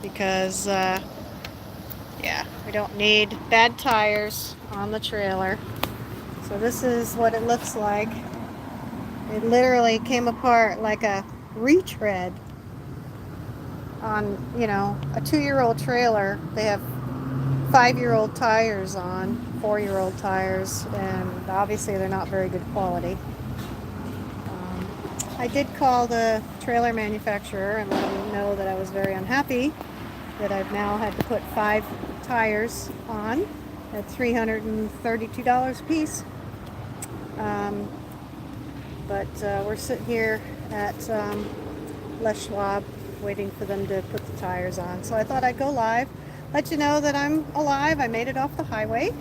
because yeah, we don't need bad tires on the trailer. So this is what it looks like. It literally came apart like a retread on, you know, a 2-year-old trailer. They have 5-year-old tires on, 4-year-old tires, and obviously they're not very good quality. I did call the trailer manufacturer and let them know that I was very unhappy that I've now had to put 5 tires on at $332 a piece. But we're sitting here at Les Schwab waiting for them to put the tires on. So I thought I'd go live, let you know that I'm alive. I made it off the highway.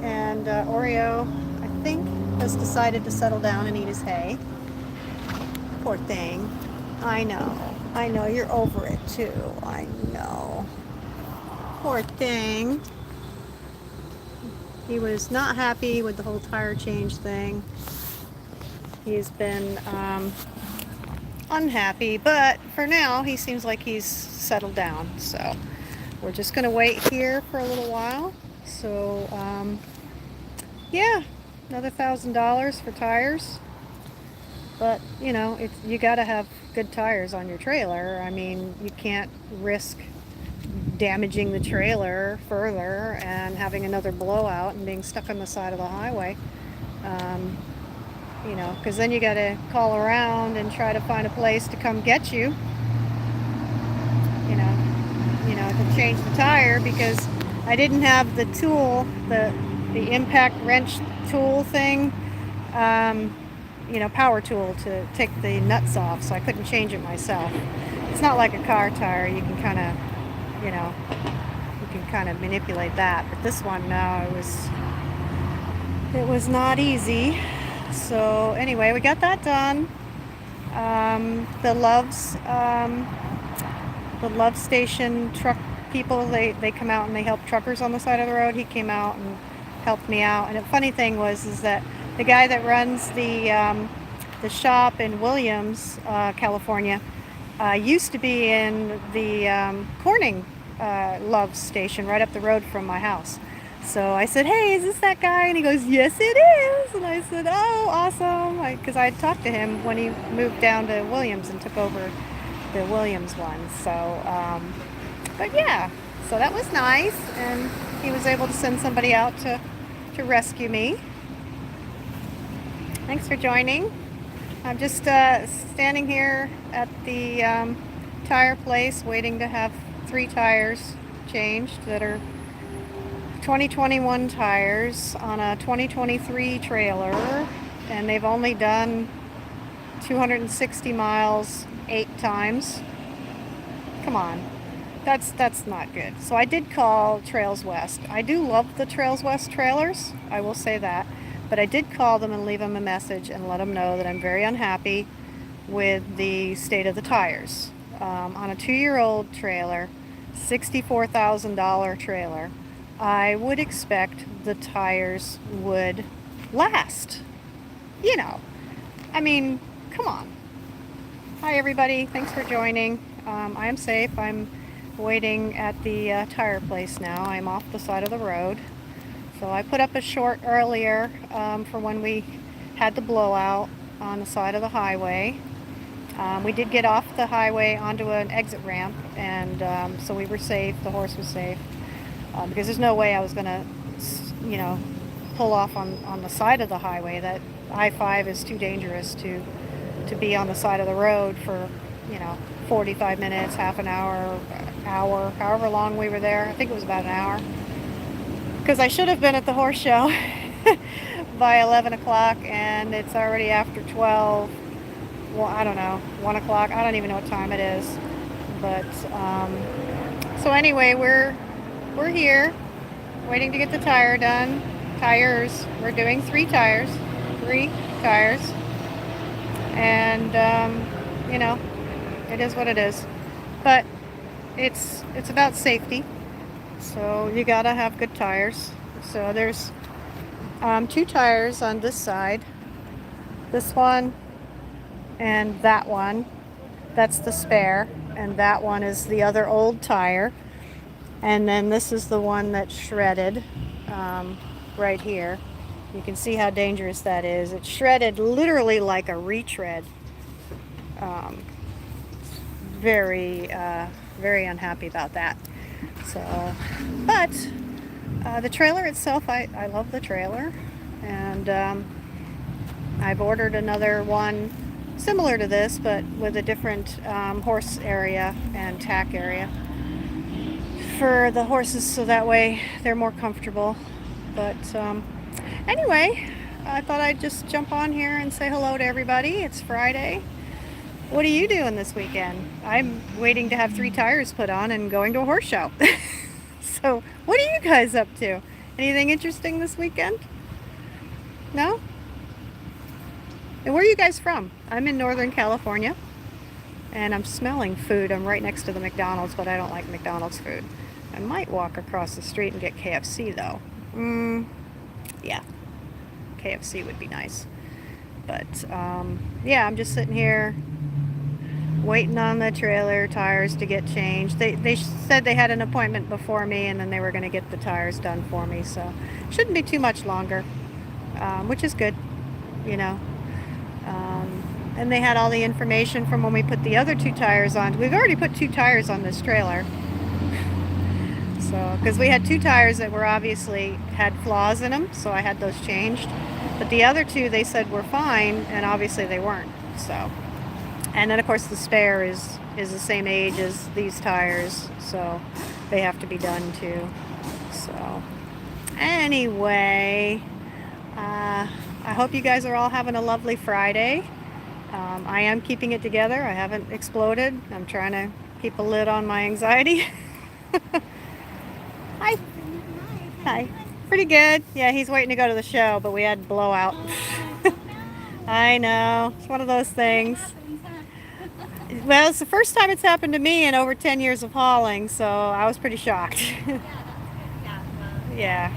And Oreo, I think, has decided to settle down and eat his hay. Poor thing. I know, you're over it too. I know. Poor thing. He was not happy with the whole tire change thing. He's been unhappy, but for now he seems like he's settled down. So we're just gonna wait here for a little while. So yeah, another $1,000 for tires. But you know, you got to have good tires on your trailer. I mean, you can't risk damaging the trailer further and having another blowout and being stuck on the side of the highway. You know, because then you got to call around and try to find a place to come get you. You know, to change the tire, because I didn't have the tool, the impact wrench tool thing. You know, power tool to take the nuts off, so I couldn't change it myself. It's not like a car tire. You can kind of, you know, you can kind of manipulate that. But this one, no, it was not easy. So anyway, we got that done. The Love Station truck people, they come out and they help truckers on the side of the road. He came out and helped me out. And the funny thing is that the guy that runs the shop in Williams, California, used to be in the Corning Love Station right up the road from my house. So I said, "Hey, is this that guy?" And he goes, "Yes, it is." And I said, "Oh, awesome," because I had talked to him when he moved down to Williams and took over the Williams one. So, but yeah, so that was nice, and he was able to send somebody out to rescue me. Thanks for joining. I'm just standing here at the tire place waiting to have 3 tires changed that are 2021 tires on a 2023 trailer, and they've only done 260 miles 8 times. Come on. That's not good. So I did call Trails West. I do love the Trails West trailers, I will say that. But I did call them and leave them a message and let them know that I'm very unhappy with the state of the tires. On a 2-year-old trailer, $64,000 trailer, I would expect the tires would last. You know, I mean, come on. Hi everybody, thanks for joining. I am safe. I'm waiting at the tire place now. I'm off the side of the road. So I put up a short earlier for when we had the blowout on the side of the highway. We did get off the highway onto an exit ramp, and so we were safe. The horse was safe, because there's no way I was going to, you know, pull off on the side of the highway. That I-5 is too dangerous to be on the side of the road for, you know, 45 minutes, half an hour, however long we were there. I think it was about an hour. Because I should have been at the horse show by 11 o'clock, and it's already after 12. Well, I don't know, 1 o'clock. I don't even know what time it is. But, so anyway, we're here, waiting to get the tire done. Tires, we're doing 3 tires. And, you know, it is what it is. But it's about safety. So you gotta have good tires. So there's 2 tires on this side. This one and that one. That's the spare. and that one is the other old tire. And then this is the one that's shredded right here. You can see how dangerous that is. It's shredded literally like a retread. Very, very unhappy about that. So, but the trailer itself, I love the trailer. And I've ordered another one similar to this, but with a different horse area and tack area for the horses, so that way they're more comfortable. But anyway, I thought I'd just jump on here and say hello to everybody. It's Friday. What are you doing this weekend? I'm waiting to have 3 tires put on and going to a horse show. So what are you guys up to? Anything interesting this weekend? No? And where are you guys from? I'm in Northern California, and I'm smelling food. I'm right next to the McDonald's, but I don't like McDonald's food. I might walk across the street and get KFC though. Yeah, KFC would be nice. But yeah, I'm just sitting here waiting on the trailer tires to get changed. They said they had an appointment before me, and then they were going to get the tires done for me, so shouldn't be too much longer, which is good, you know. And they had all the information from when we put the other 2 tires on. We've already put 2 tires on this trailer. So, because we had 2 tires that were obviously had flaws in them, so I had those changed. But the other 2 they said were fine, and obviously they weren't. So, and then of course the spare is the same age as these tires, so they have to be done too. So, anyway, I hope you guys are all having a lovely Friday. I am keeping it together. I haven't exploded. I'm trying to keep a lid on my anxiety. Hi. Hi. Pretty good. Yeah, he's waiting to go to the show, but we had blowout. I know. It's one of those things. Well, it's the first time it's happened to me in over 10 years of hauling, so I was pretty shocked. Yeah.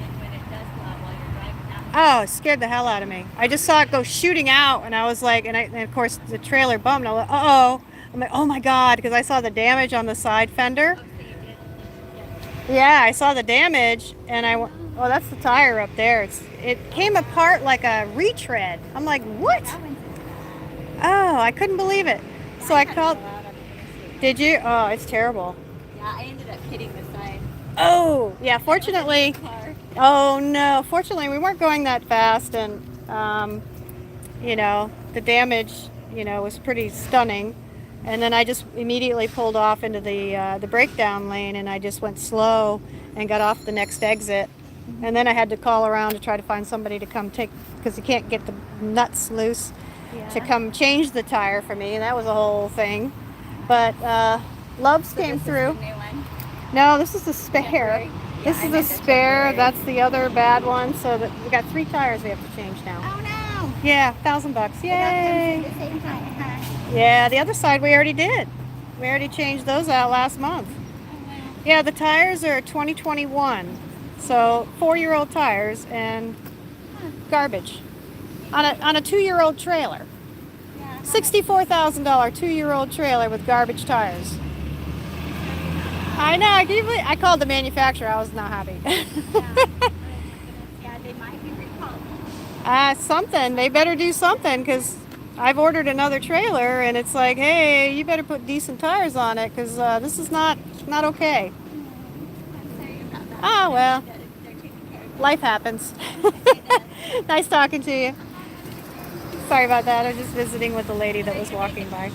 Oh, it scared the hell out of me. I just saw it go shooting out, and I was like, and of course the trailer bumped, and I was like, uh-oh. I'm like, oh my God, because I saw the damage on the side fender. Yeah, I saw the damage, and I went, oh, that's the tire up there. It came apart like a retread. I'm like, what? Oh, I couldn't believe it. So I called. Did you? Oh, it's terrible. Yeah, I ended up hitting the side. Oh, yeah, fortunately. Oh, no. Fortunately, we weren't going that fast, and, you know, the damage, you know, was pretty stunning. And then I just immediately pulled off into the breakdown lane, and I just went slow and got off the next exit. And then I had to call around to try to find somebody to come take, because you can't get the nuts loose, to come change the tire for me. And that was a whole thing. But Loves came through. No, this is the spare. This is the spare. That's the other bad one. So we got 3 tires we have to change now. Oh no! Yeah, $1,000. Yay! The same time, huh? Yeah, the other side we already did. We already changed those out last month. Oh, wow. Yeah, the tires are 2021. So 4-year-old tires and garbage on a 2-year-old trailer. Yeah. $64,000 2-year-old trailer with garbage tires. I know. I called the manufacturer. I was not happy. Yeah, they might be recalled. Something. They better do something, because I've ordered another trailer, and it's like, hey, you better put decent tires on it, because this is not okay. I'm sorry about that. Oh, well. They're taking care of Life happens. Nice talking to you. Sorry about that. I was just visiting with the lady that was walking by.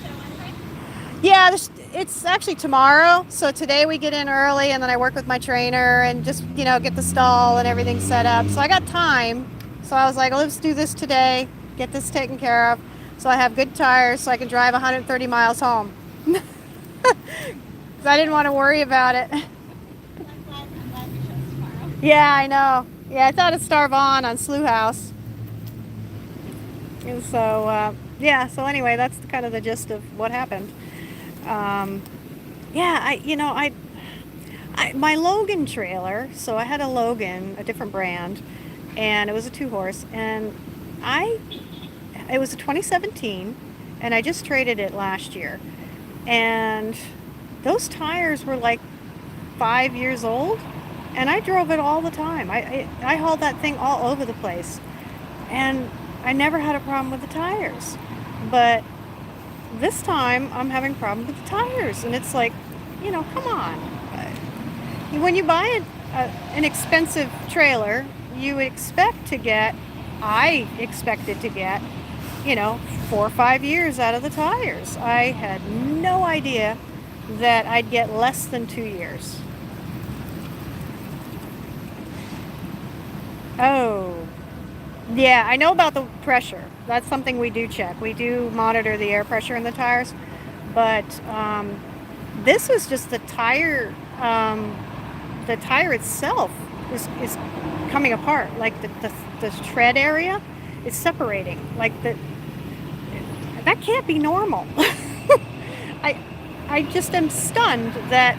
Yeah, it's actually tomorrow. So today we get in early, and then I work with my trainer and just, you know, get the stall and everything set up. So I got time. So I was like, let's do this today, get this taken care of, so I have good tires so I can drive 130 miles home. Because I didn't want to worry about it. I'm glad your show's tomorrow. Yeah, I know. Yeah, I thought it'd starve on Slough House. And so, yeah, so anyway, that's kind of the gist of what happened. Yeah, my Logan trailer, so I had a Logan, a different brand, and it was a 2-horse, and it was a 2017, and I just traded it last year. And those tires were like 5 years old, and I drove it all the time. I hauled that thing all over the place, and I never had a problem with the tires. But this time I'm having a problem with the tires, and it's like, come on. When you buy an expensive trailer, you expect to get, I expected to get, 4 or 5 years out of the tires. I had no idea that I'd get less than 2 years. Oh, yeah, I know about the pressure. That's something we do check. We do monitor the air pressure in the tires, but this was just the tire. The tire itself is coming apart. Like the tread area is separating. Like that can't be normal. I just am stunned that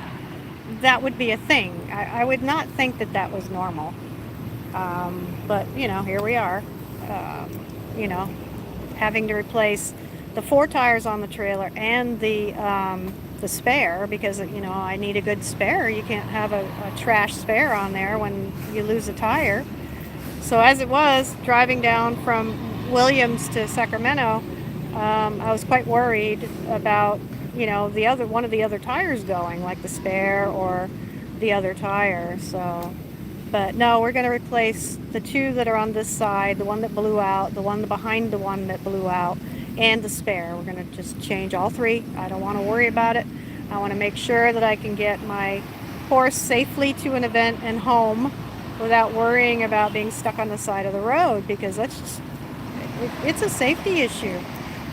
that would be a thing. I would not think that that was normal. But here we are. Having to replace the 4 tires on the trailer and the spare, because I need a good spare. You can't have a trash spare on there when you lose a tire. So as it was driving down from Williams to Sacramento, I was quite worried about one of the other tires going, like the spare or the other tire. So, but no, we're going to replace the 2 that are on this side, the one that blew out, the one behind the one that blew out, and the spare. We're going to just change all 3. I don't want to worry about it. I want to make sure that I can get my horse safely to an event and home without worrying about being stuck on the side of the road, because it's a safety issue.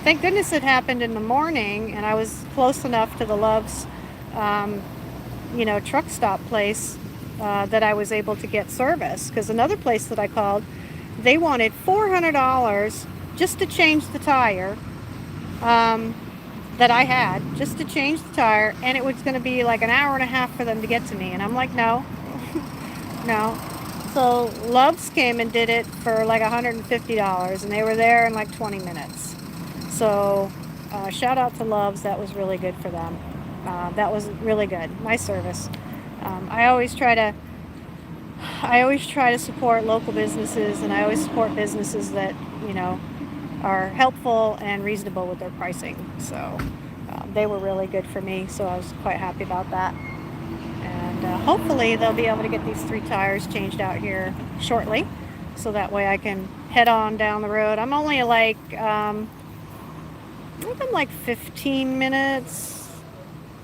Thank goodness it happened in the morning, and I was close enough to the Love's truck stop place that I was able to get service, because another place that I called, they wanted $400 just to change the tire that I had, just to change the tire, and it was going to be like an hour and a half for them to get to me, and I'm like, no. No. So Love's came and did it for like $150, and they were there in like 20 minutes. So shout out to Love's. That was really good for them. That was really good. Nice service. I always try to support local businesses, and I always support businesses that are helpful and reasonable with their pricing. So they were really good for me, so I was quite happy about that. And hopefully they'll be able to get these 3 tires changed out here shortly, so that way I can head on down the road. I'm only like I think I'm like 15 minutes,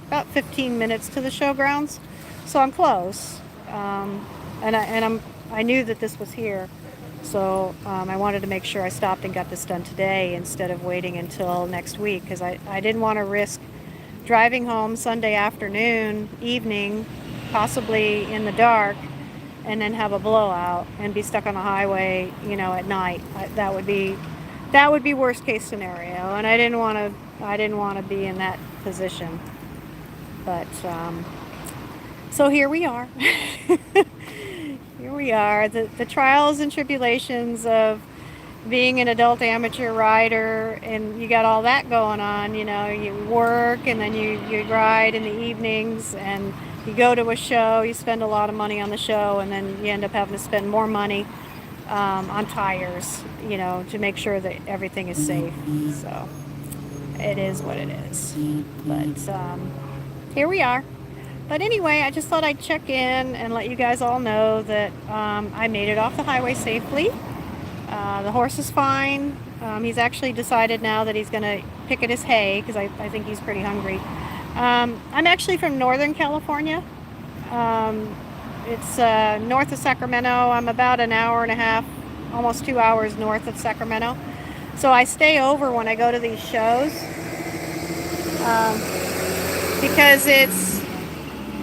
about 15 minutes to the showgrounds, so I'm close. I knew that this was here, so I wanted to make sure I stopped and got this done today instead of waiting until next week, because I didn't want to risk driving home Sunday afternoon, evening, possibly in the dark, and then have a blowout and be stuck on the highway, at night. That would be worst case scenario, and I didn't want to be in that position. But so here we are. Here we are. The trials and tribulations of being an adult amateur rider, and you got all that going on. You work, and then you ride in the evenings, and you go to a show, you spend a lot of money on the show, and then you end up having to spend more money on tires, to make sure that everything is safe. So it is what it is. But here we are. But anyway, I just thought I'd check in and let you guys all know that I made it off the highway safely. The horse is fine. He's actually decided now that he's going to pick at his hay, because I think he's pretty hungry. I'm actually from Northern California. It's north of Sacramento. I'm about an hour and a half, almost 2 hours north of Sacramento. So I stay over when I go to these shows, because it's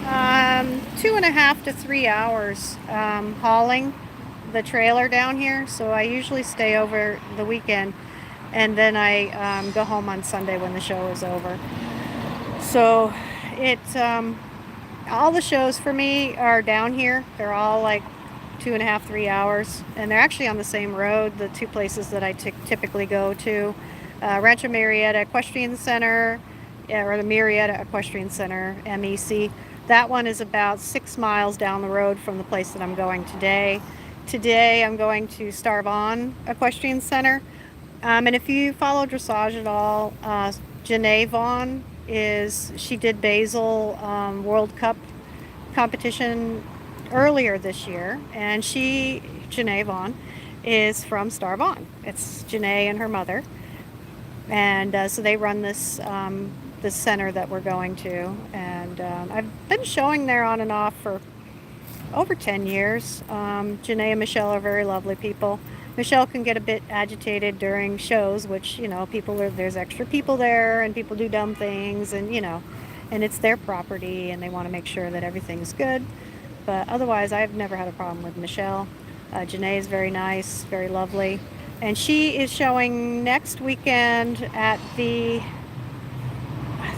2.5 to 3 hours hauling the trailer down here. So I usually stay over the weekend, and then I go home on Sunday when the show is over. So all the shows for me are down here. They're all like 2.5, 3 hours, and they're actually on the same road. The 2 places that I typically go to, Rancho Marietta Equestrian Center or the Marietta Equestrian Center, MEC. That one is about 6 miles down the road from the place that I'm going today. Today I'm going to Starvon Equestrian Center. And if you follow dressage at all, Janae Vaughn she did Basel World Cup competition earlier this year, and Janae Vaughn, is from Starvon. It's Janae and her mother, and so they run this center that we're going to, and I've been showing there on and off for over 10 years. Janae and Michelle are very lovely people. Michelle can get a bit agitated during shows, which, there's extra people there and people do dumb things, and and it's their property and they want to make sure that everything's good. But otherwise, I've never had a problem with Michelle. Janae is very nice, very lovely. And she is showing next weekend at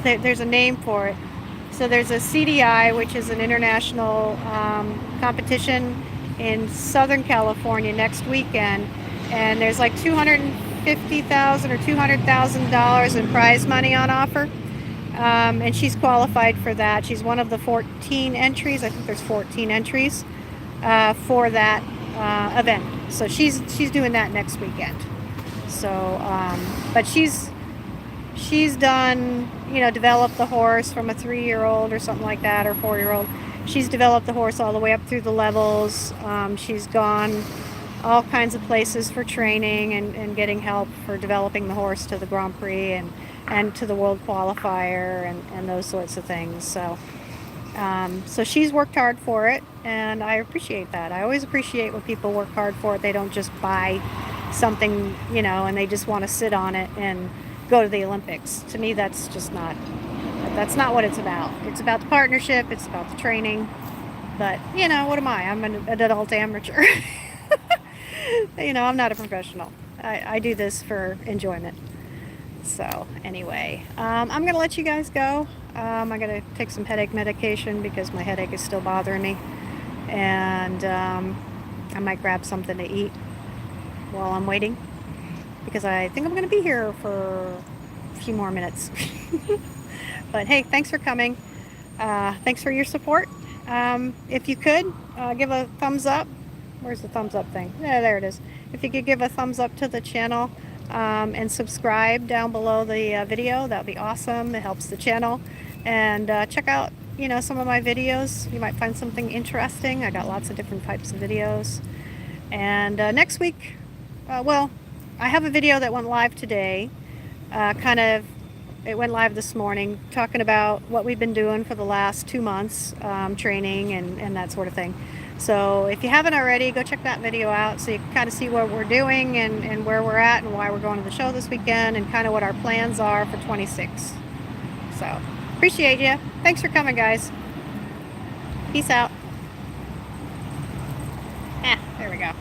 there's a name for it. So there's a CDI, which is an international competition in Southern California next weekend, and there's like $250,000 or $200,000 in prize money on offer, and she's qualified for that. She's one of the 14 entries. I think there's 14 entries for that event. So she's doing that next weekend. So, but she's done, developed the horse from a 3-year-old or something like that, or 4-year-old. She's developed the horse all the way up through the levels. She's gone all kinds of places for training and getting help for developing the horse to the Grand Prix and to the World Qualifier and those sorts of things. So, so she's worked hard for it, and I appreciate that. I always appreciate when people work hard for it. They don't just buy something, and they just want to sit on it and go to the Olympics. To me, that's not what it's about. It's about the partnership, it's about the training. But, what am I? I'm an adult amateur. I'm not a professional. I do this for enjoyment. So, anyway, I'm going to let you guys go. I'm going to take some headache medication because my headache is still bothering me. And I might grab something to eat while I'm waiting, because I think I'm going to be here for a few more minutes. But hey, thanks for coming. Thanks for your support. If you could, give a thumbs up. Where's the thumbs up thing? Yeah, there it is. If you could give a thumbs up to the channel and subscribe down below the video, that would be awesome. It helps the channel. And check out, some of my videos. You might find something interesting. I got lots of different types of videos. And next week, I have a video that went live today. It went live this morning, talking about what we've been doing for the last 2 months, training and that sort of thing. So if you haven't already, go check that video out so you can kind of see what we're doing and where we're at and why we're going to the show this weekend and kind of what our plans are for 26. So appreciate you. Thanks for coming, guys. Peace out. There we go.